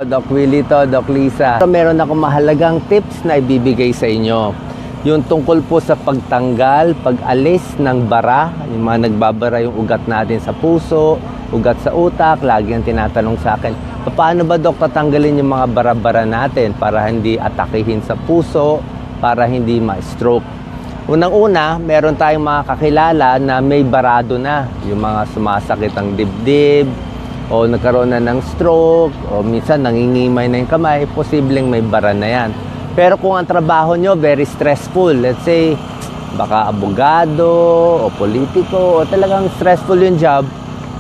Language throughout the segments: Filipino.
Doc Willie to, Doc Lisa. Meron akong mahalagang tips na ibibigay sa inyo. Yung tungkol po sa pagtanggal, pag-alis ng bara, yung mga nagbabara yung ugat natin sa puso, ugat sa utak, lagi ang tinatanong sa akin, paano ba Doc tatanggalin yung mga bara-bara natin para hindi atakihin sa puso, para hindi ma-stroke? Unang-una, meron tayong mga kakilala na may barado na, yung mga sumasakit ang dibdib, o nagkaroon na ng stroke, o minsan nangingimay na yung kamay, posibleng may bara na yan. Pero kung ang trabaho nyo very stressful, let's say, baka abogado, o politiko, o talagang stressful yung job,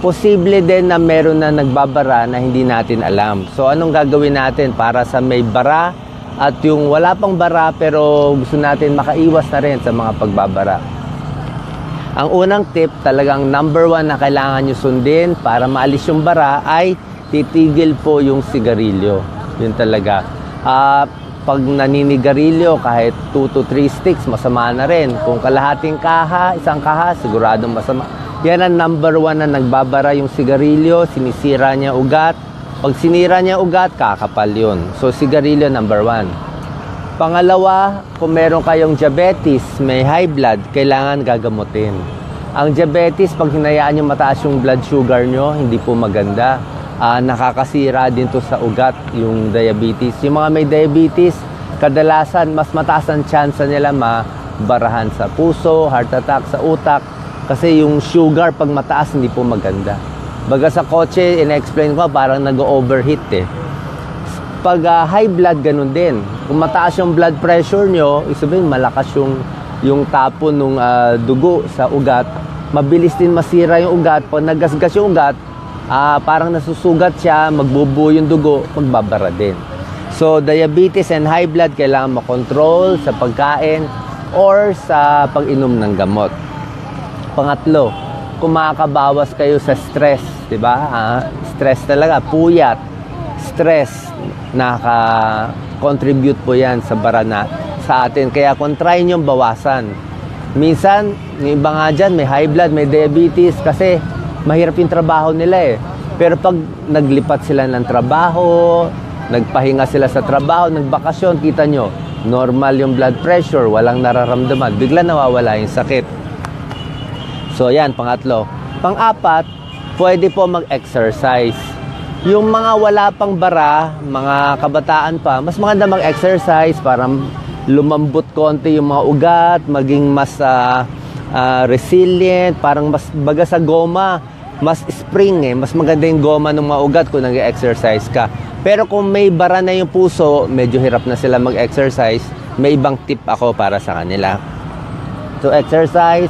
posible din na meron na nagbabara na hindi natin alam. So anong gagawin natin para sa may bara at yung wala pang bara pero gusto natin makaiwas na rin sa mga pagbabara? Ang unang tip, talagang number 1 na kailangan nyo sundin para maalis yung bara ay titigil po yung sigarilyo. Yun talaga. Pag naninigarilyo, kahit 2 to 3 sticks, masama na rin. Kung kalahating kaha, isang kaha, siguradong masama. Yan ang number 1 na nagbabara yung sigarilyo, sinisira niya ugat. Pag sinira niya ugat, kakapal yun. So, sigarilyo number 1. Pangalawa, kung meron kayong diabetes, may high blood, kailangan gagamutin. Ang diabetes, pag hinayaan nyo mataas yung blood sugar nyo, hindi po maganda. Nakakasira din to sa ugat, yung diabetes. Yung mga may diabetes, kadalasan, mas mataas ang chance nila mabarahan sa puso, heart attack, sa utak. Kasi yung sugar, pag mataas, hindi po maganda. Baga sa kotse, in-explain ko, parang nag-overheat eh. Pag high blood, ganun din. Kung mataas yung blood pressure nyo, isabihin malakas yung tapo ng dugo sa ugat, mabilis din masira yung ugat. Pag nagasgas yung ugat, parang nasusugat siya, magbubuo yung dugo, magbabara din. So, diabetes and high blood kailangan makontrol sa pagkain or sa pag-inom ng gamot. Pangatlo, kung makakabawas kayo sa stress, di ba? Stress talaga, puyat, stress, naka-contribute po yan sa bara na sa atin. Kaya kung try nyo bawasan. Minsan, yung iba nga dyan, may high blood, may diabetes, kasi mahirap yung trabaho nila eh. Pero pag naglipat sila ng trabaho, nagpahinga sila sa trabaho, nagbakasyon, kita nyo, normal yung blood pressure, walang nararamdaman, bigla nawawala yung sakit. So yan, pangatlo. Pang-apat, pwede po mag-exercise. Yung mga wala pang bara, mga kabataan pa, mas maganda mag-exercise para lumambot konti yung mga ugat, maging mas resilient, parang mas baga sa goma, mas spring eh. Mas maganda yung goma ng mga ugat kung nag-exercise ka. Pero kung may bara na yung puso, medyo hirap na sila mag-exercise, may ibang tip ako para sa kanila. So exercise,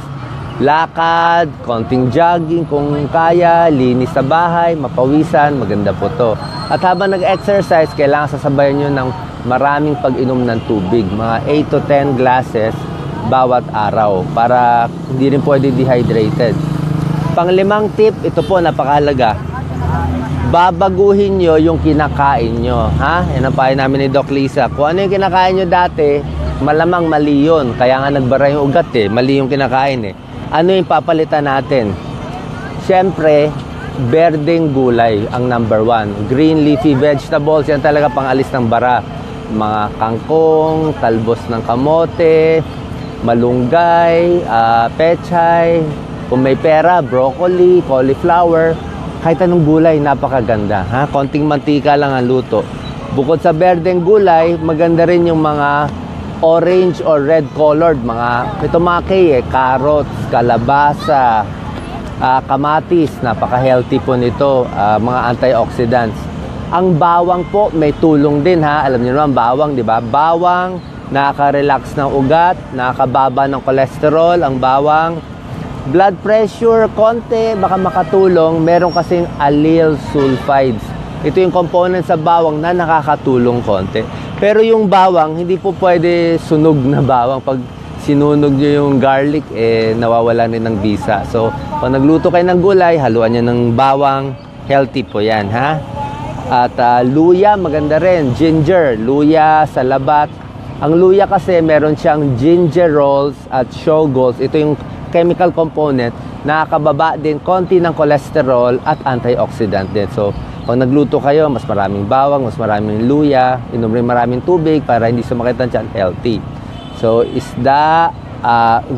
lakad, konting jogging kung kaya, linis sa bahay, mapawisan, maganda po to. At habang nag-exercise, kailangan sasabayan nyo ng maraming pag-inom ng tubig, mga 8 to 10 glasses bawat araw para hindi rin pwede dehydrated. Panglimang tip, ito po napakahalaga. Babaguhin nyo yung kinakain nyo. Yan ang payo namin ni Doc Lisa. Kung ano yung kinakain nyo dati, malamang mali yun. Kaya nga nagbara yung ugat eh, mali yung kinakain eh. Ano yung papalitan natin? Siyempre, berdeng gulay ang number 1. Green leafy vegetables, yan talaga pangalis ng bara. Mga kangkong, talbos ng kamote, malunggay, pechay, kung may pera, broccoli, cauliflower, kahit anong gulay, napakaganda. Konting mantika lang ang luto. Bukod sa berdeng gulay, maganda rin yung mga orange or red colored, mga carrots, kalabasa, kamatis, napaka-healthy po nito, mga antioxidants. Ang bawang po may tulong din alam niyo naman bawang, di ba? Bawang, nakaka-relax ng ugat, nakakababa ng cholesterol, ang bawang. Blood pressure, konti, baka makatulong, meron kasing allyl sulfides. Ito yung component sa bawang na nakakatulong konti. Pero yung bawang, hindi po pwede sunog na bawang. Pag sinunog nyo yung garlic, nawawala rin ng bisa. So, pag nagluto kayo ng gulay, haluan nyo ng bawang, healthy po yan, At luya, maganda rin. Ginger, luya, salabat. Ang luya kasi, meron siyang gingerols at shogols. Ito yung chemical component, nakakababa din konti ng cholesterol at antioxidant din. So, Pag nagluto kayo, mas maraming bawang, mas maraming luya, inom rin maraming tubig para hindi sumakit ang tiyan, healthy. So, isda,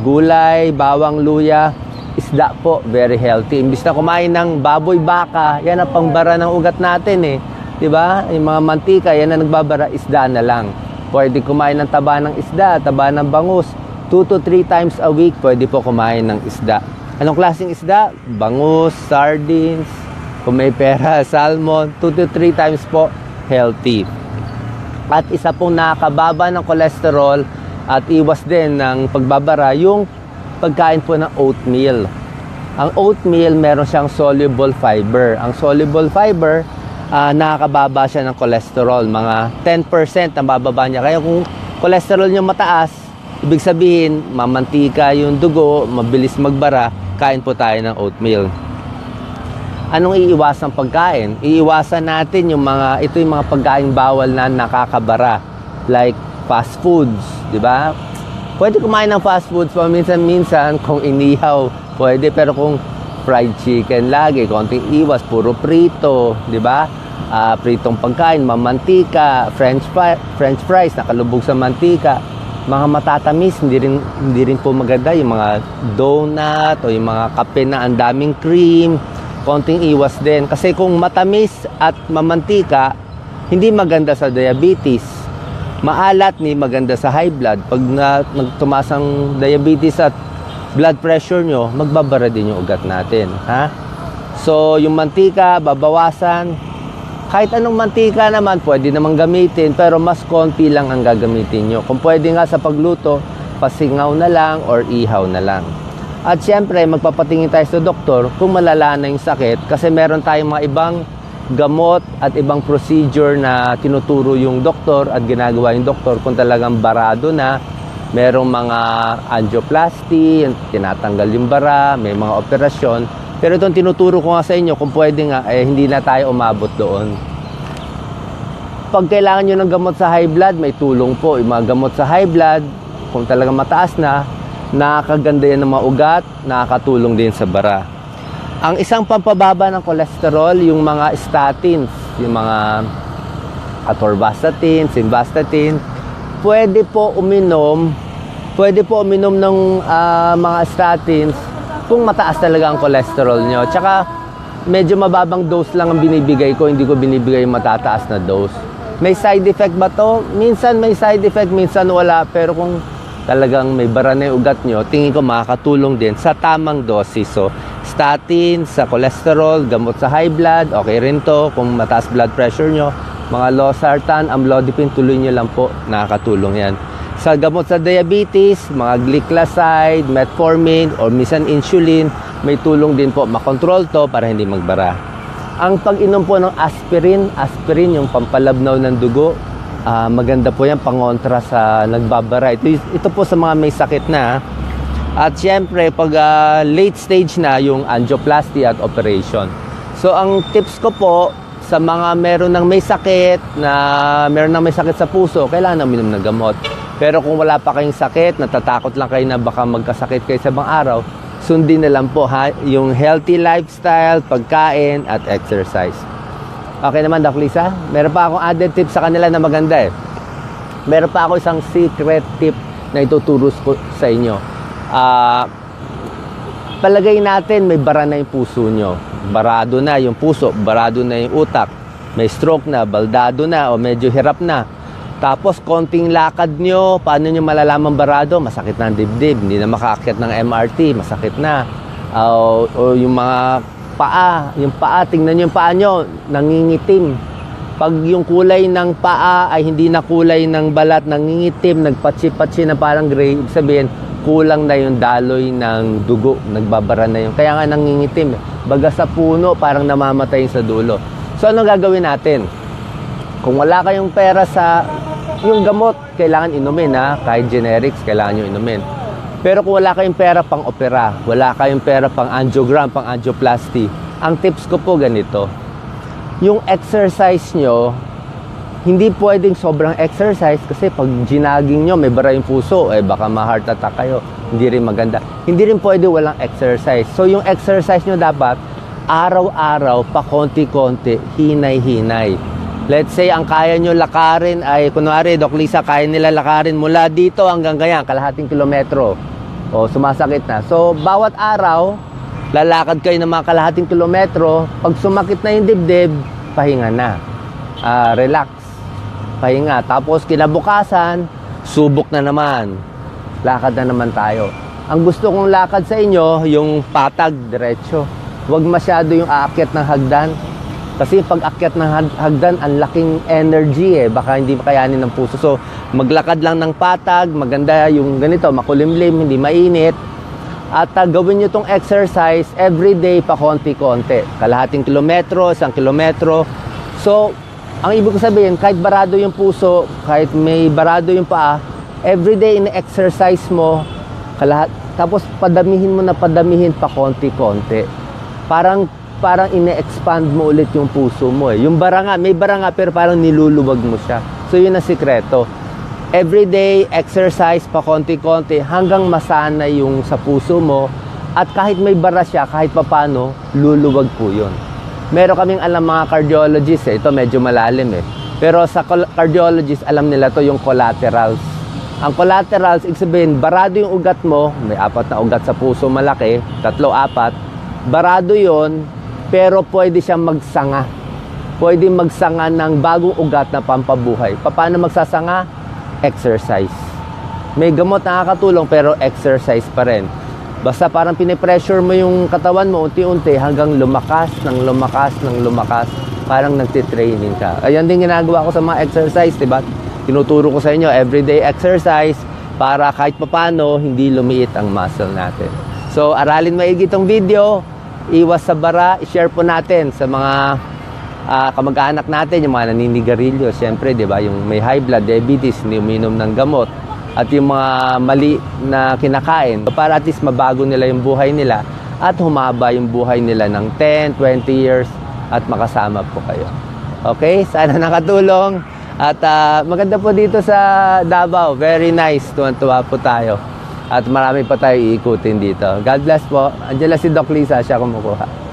gulay, bawang, luya, isda po, very healthy. Imbis na kumain ng baboy, baka, yan ang pangbara ng ugat natin eh. Diba? Yung mga mantika, yan ang nagbabara, isda na lang. Pwede kumain ng taba ng isda, taba ng bangus. 2 to 3 times a week, pwede po kumain ng isda. Anong klaseng isda? Bangus, sardines, kung may pera, salmon, 2 to 3 times po, healthy. At isa pong nakakababa ng cholesterol at iwas din ng pagbabara, yung pagkain po ng oatmeal. Ang oatmeal, meron siyang soluble fiber. Ang soluble fiber, nakakababa siya ng cholesterol. Mga 10% ang bababa niya. Kaya kung cholesterol niyo mataas, ibig sabihin, mamantika yung dugo, mabilis magbara, kain po tayo ng oatmeal. Anong iiwasan pagkain? Iiwasan natin yung ito yung mga pagkain bawal na nakakabara. Like fast foods, di ba? Pwede kumain ng fast foods paminsan-minsan kung inihaw. Pwede, pero kung fried chicken lagi, konting iwas, puro prito, di ba? Pritong pagkain, mamantika, french fries, nakalubog sa mantika. Mga matatamis, hindi rin po maganda. Yung mga donut o yung mga kape na ang daming cream, konting iwas din. Kasi kung matamis at mamantika, hindi maganda sa diabetes. Maalat ni maganda sa high blood. Pag nagtumaas ang diabetes at blood pressure nyo, magbabara din yung ugat natin. Ha? So, yung mantika, babawasan. Kahit anong mantika naman, pwede namang gamitin, pero mas konti lang ang gagamitin nyo. Kung pwede nga sa pagluto, pasingaw na lang or ihaw na lang. At syempre, magpapatingin tayo sa doktor kung malala na yung sakit, kasi meron tayong mga ibang gamot at ibang procedure na tinuturo yung doktor at ginagawa yung doktor kung talagang barado na. Merong mga angioplasty, tinatanggal yung bara, may mga operasyon. Pero itong tinuturo ko nga sa inyo, kung pwede nga, hindi na tayo umabot doon. Pag kailangan nyo ng gamot sa high blood, may tulong po. Yung mga gamot sa high blood, kung talagang mataas na, nakakaganda yan ng mga ugat, nakakatulong din sa bara. Ang isang pampababa ng cholesterol, yung mga statins, yung mga atorvastatin, simvastatin, pwede po uminom ng mga statins kung mataas talaga ang cholesterol nyo. Tsaka, medyo mababang dose lang ang binibigay ko, hindi ko binibigay yung matataas na dose. May side effect ba to? Minsan may side effect, minsan wala. Pero kung talagang may bara na yung ugat nyo, tingin ko makakatulong din sa tamang dosis. So, statin sa cholesterol, gamot sa high blood, okay rin to. Kung mataas blood pressure nyo, mga losartan, amlodipine, tuloy nyo lang po, nakakatulong yan. Sa gamot sa diabetes, mga glycoside, metformin, or minsan insulin, may tulong din po, makontrol to para hindi magbara. Ang pag-inom po ng aspirin yung pampalabnaw ng dugo, maganda po yan, pangontra sa nagbabara. Ito po sa mga may sakit na. At syempre, pag late stage na, yung angioplasty at operation. So, ang tips ko po, sa mga meron ng may sakit sa puso, kailangan uminom ng gamot. Pero kung wala pa kayong sakit, natatakot lang kayo na baka magkasakit kayo sa ibang araw, sundin na lang po yung healthy lifestyle, pagkain, at exercise. Okay naman, Doc Lisa? Meron pa akong added tip sa kanila na maganda eh. Meron pa ako isang secret tip na ituturo ko sa inyo. Palagay natin may bara na yung puso nyo. Barado na yung puso, barado na yung utak. May stroke na, baldado na, o medyo hirap na. Tapos, konting lakad nyo, paano nyo malalaman barado? Masakit na ang dibdib, hindi na makaakyat ng MRT, masakit na. O yung mga yung paa, tingnan nyo yung paa nyo, nangingitim. Pag yung kulay ng paa ay hindi na kulay ng balat, nangingitim, nagpatsi-patsi na parang gray, ibig sabihin, kulang na yung daloy ng dugo, nagbabara na yun. Kaya nga nangingitim. Baga sa puno, parang namamatay sa dulo. So, ano gagawin natin? Kung wala kayong pera sa yung gamot, kailangan inumin ha. Kahit generics, kailangan nyo inumin. Pero kung wala kayong pera pang opera, wala kayong pera pang angiogram, pang angioplasty, ang tips ko po ganito. Yung exercise nyo, hindi pwedeng sobrang exercise kasi pag ginaging nyo, may bara yung puso, baka ma-heart attack kayo. Hindi rin maganda. Hindi rin pwede walang exercise. So yung exercise nyo dapat, araw-araw, pa konti-konti, hinay-hinay. Let's say, ang kaya nyo lakarin ay, kunwari, Doc Lisa, kaya nila lakarin mula dito hanggang ganyan, kalahating kilometro. O, sumasakit na. So, bawat araw, lalakad kayo ng mga kalahating kilometro. Pag sumakit na yung dibdib, pahinga na. Relax. Pahinga. Tapos, kinabukasan, subok na naman. Lakad na naman tayo. Ang gusto kong lakad sa inyo, yung patag, diretso. Huwag masyado yung aakyat ng hagdan. Kasi pag akyat ng hagdan, ang laking energy baka hindi makayanin ng puso. So, maglakad lang ng patag, maganda yung ganito, makulimlim, hindi mainit. At gawin nyo tong exercise everyday pa konti-konti. Kalahating kilometro, 1 kilometro. So, ang ibig ko sabihin, kahit barado yung puso, kahit may barado yung paa, everyday in-exercise mo, tapos padamihin mo na padamihin pa konti-konti. Parang ine-expand mo ulit yung puso mo Yung bara nga, may bara nga pero parang niluluwag mo siya. So yun ang sikreto. Everyday exercise pa konti-konti hanggang masana yung sa puso mo. At kahit may bara siya, kahit papano, luluwag po yun. Meron kaming alam mga cardiologists Ito medyo malalim Pero sa cardiologists, alam nila to yung collaterals. Ang collaterals, ibig sabihin, barado yung ugat mo. May 4 na ugat sa puso, malaki. 3, 4. Barado yon. Pero pwede siyang magsanga. Pwede magsanga ng bagong ugat na pampabuhay. Paano magsasanga? Exercise. May gamot na nakakatulong pero exercise pa rin. Basta parang pinipressure mo yung katawan mo unti-unti hanggang lumakas. Parang nagtitraining ka. Ayan din ginagawa ko sa mga exercise, diba? Tinuturo ko sa inyo, everyday exercise para kahit papano hindi lumiit ang muscle natin. So, aralin maigi itong video. Iwas sa bara, i-share po natin sa mga kamag-anak natin, yung mga naninigarilyo, siyempre, di ba, yung may high blood, diabetes, hindi uminom ng gamot, at yung mga mali na kinakain, para at least mabago nila yung buhay nila at humaba yung buhay nila ng 10, 20 years at makasama po kayo. Okay? Sana nakatulong. At maganda po dito sa Davao. Very nice. Tuwan-tuwa po tayo. At marami pa tayo iikutin dito. God bless po. Andiyan lang si Doc Lisa, siya kumukuha.